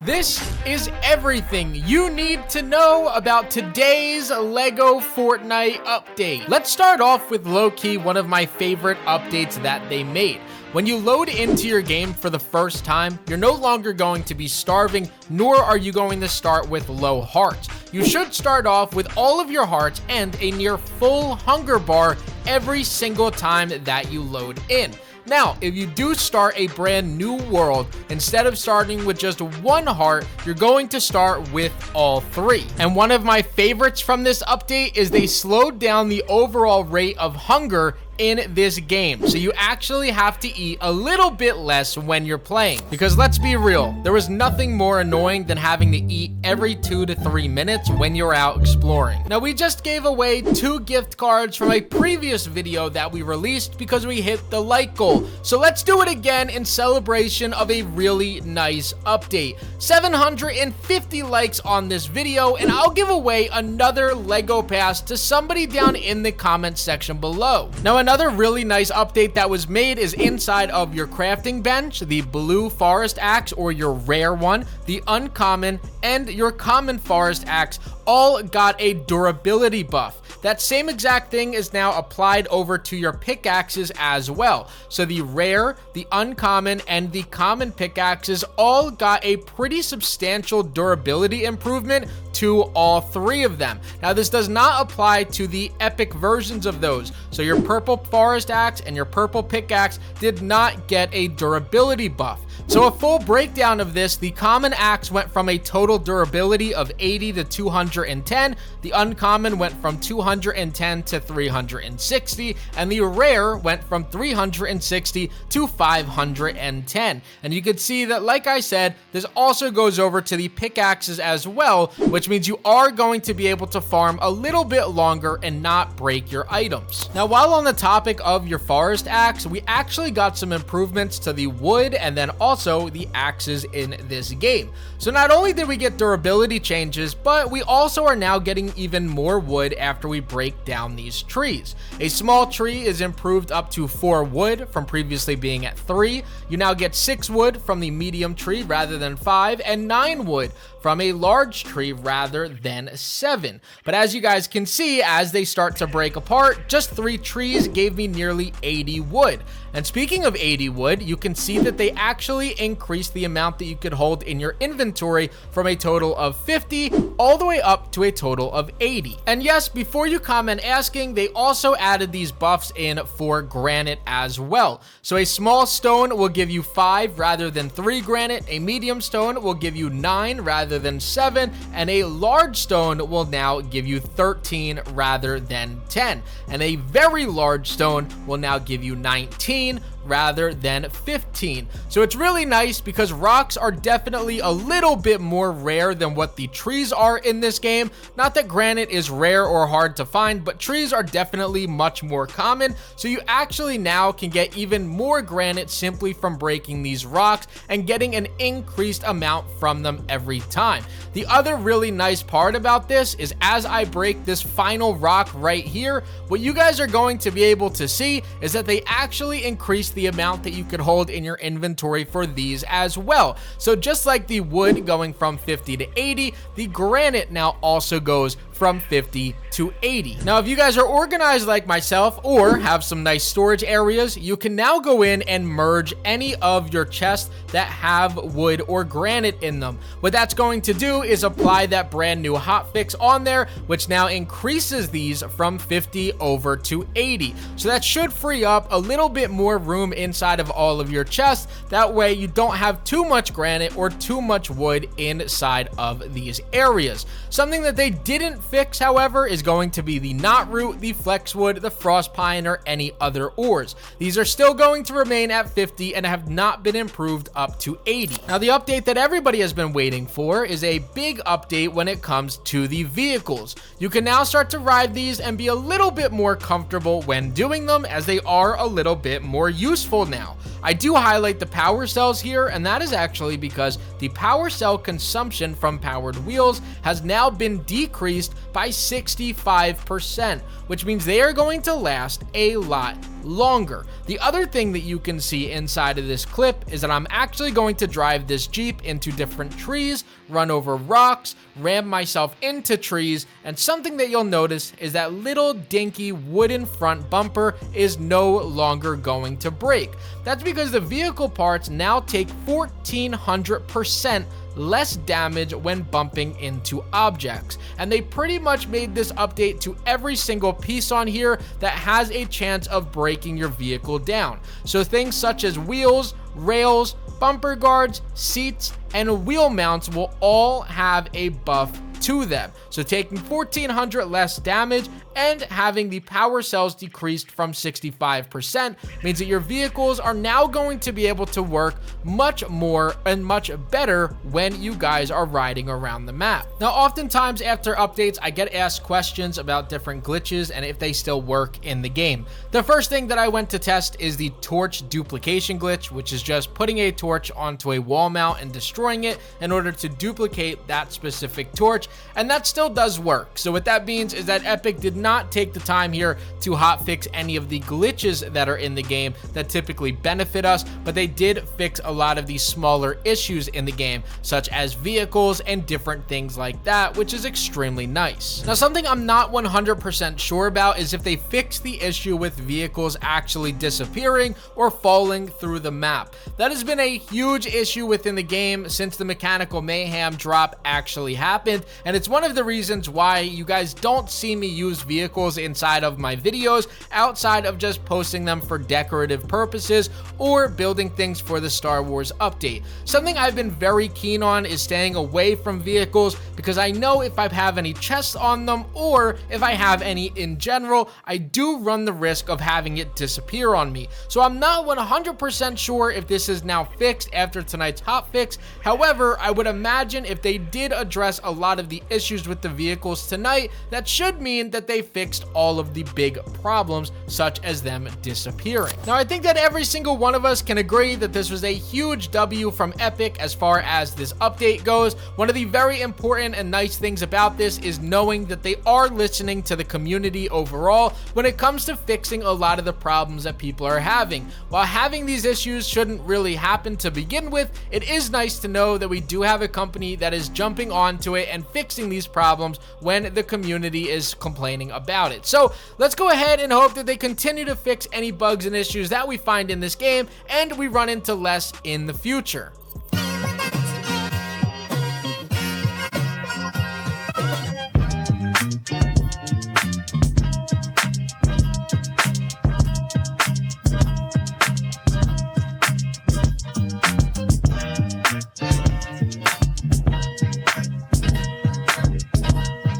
This is everything you need to know about today's LEGO Fortnite update. Let's start off with low-key one of my favorite updates that they made. When you load into your game for the first time, you're no longer going to be starving, nor are you going to start with low hearts. You should start off with all of your hearts and a near full hunger bar every single time that you load in. Now, if you do start a brand new world, instead of starting with just one heart, you're going to start with all three. And one of my favorites from this update is they slowed down the overall rate of hunger in this game. So you actually have to eat a little bit less when you're playing. Because let's be real, there was nothing more annoying than having to eat every 2 to 3 minutes when you're out exploring. Now, we just gave away 2 gift cards from a previous video that we released because we hit the like goal. So let's do it again in celebration of a really nice update. 750 likes on this video, and I'll give away another LEGO pass to somebody down in the comment section below. Now, another really nice update that was made is inside of your crafting bench. The blue forest axe, or your rare one, the uncommon, and your common forest axe all got a durability buff. That same exact thing is now applied over to your pickaxes as well. So the rare, the uncommon, and the common pickaxes all got a pretty substantial durability improvement to all 3 of them. Now, this does not apply to the epic versions of those. So your purple forest axe and your purple pickaxe did not get a durability buff. So a full breakdown of this: the common axe went from a total durability of 80 to 210, the uncommon went from 210 to 360, and the rare went from 360 to 510. And you can see that, like I said, this also goes over to the pickaxes as well, which means you are going to be able to farm a little bit longer and not break your items. Now, while on the topic of your forest axe, we actually got some improvements to the wood and then also the axes in this game. So not only did we get durability changes, but we also are now getting even more wood after we break down these trees. A small tree is improved up to 4 wood from previously being at 3. You now get 6 wood from the medium tree rather than 5, and 9 wood from a large tree rather than 7. But as you guys can see, as they start to break apart, just 3 trees gave me nearly 80 wood. And speaking of 80 wood, you can see that they actually increased the amount that you could hold in your inventory from a total of 50 all the way up to a total of 80. And yes, before you comment asking, they also added these buffs in for granite as well. So a small stone will give you 5 rather than 3 granite, a medium stone will give you 9 rather than 7, and a large stone will now give you 13 rather than 10. And a very large stone will now give you 19 rather than 15. So it's really nice because rocks are definitely a little bit more rare than what the trees are in this game. Not that granite is rare or hard to find, but trees are definitely much more common. So you actually now can get even more granite simply from breaking these rocks and getting an increased amount from them every time. The other really nice part about this is as I break this final rock right here, what you guys are going to be able to see is that they actually increase the amount that you could hold in your inventory for these as well. So just like the wood going from 50 to 80, the granite now also goes from 50 to 80. Now, if you guys are organized like myself or have some nice storage areas, you can now go in and merge any of your chests that have wood or granite in them. What that's going to do is apply that brand new hotfix on there, which now increases these from 50 over to 80. So that should free up a little bit more room inside of all of your chests. That way you don't have too much granite or too much wood inside of these areas. Something that they didn't fix, however, is going to be the knot root, the flexwood, the frost pine, or any other ores. These are still going to remain at 50 and have not been improved up to 80. Now, the update that everybody has been waiting for is a big update when it comes to the vehicles. You can now start to ride these and be a little bit more comfortable when doing them, as they are a little bit more useful now. I do highlight the power cells here, and that is actually because the power cell consumption from powered wheels has now been decreased by 65%, which means they are going to last a lot longer. The other thing that you can see inside of this clip is that I'm actually going to drive this Jeep into different trees, run over rocks, ram myself into trees, and something that you'll notice is that little dinky wooden front bumper is no longer going to break. That's because the vehicle parts now take 1400% less damage when bumping into objects, and they pretty much made this update to every single piece on here that has a chance of breaking your vehicle down. So things such as wheels, rails, bumper guards, seats, and wheel mounts will all have a buff to them. So taking 1400 less damage and having the power cells decreased from 65% means that your vehicles are now going to be able to work much more and much better when you guys are riding around the map. Now, oftentimes after updates, I get asked questions about different glitches and if they still work in the game. The first thing that I went to test is the torch duplication glitch, which is just putting a torch onto a wall mount and destroying it in order to duplicate that specific torch, and that still does work. So what that means is that Epic did not take the time here to hotfix any of the glitches that are in the game that typically benefit us, but they did fix a lot of these smaller issues in the game, such as vehicles and different things like that, which is extremely nice. Now, something I'm not 100% sure about is if they fixed the issue with vehicles actually disappearing or falling through the map. That has been a huge issue within the game since the mechanical mayhem drop actually happened, and it's one of the reasons why you guys don't see me use vehicles inside of my videos outside of just posting them for decorative purposes or building things for the Star Wars update. Something I've been very keen on is staying away from vehicles because I know if I have any chests on them or if I have any in general, I do run the risk of having it disappear on me. So I'm not 100% sure if this is now fixed after tonight's hotfix. However, I would imagine if they did address a lot of the issues with the vehicles tonight, that should mean that they fixed all of the big problems, such as them disappearing. Now, I think that every single one of us can agree that this was a huge W from Epic as far as this update goes. One of the very important and nice things about this is knowing that they are listening to the community overall when it comes to fixing a lot of the problems that people are having. While having these issues shouldn't really happen to begin with, it is nice to know that we do have a company that is jumping onto it and fixing these problems when the community is complaining about it. So let's go ahead and hope that they continue to fix any bugs and issues that we find in this game and we run into less in the future.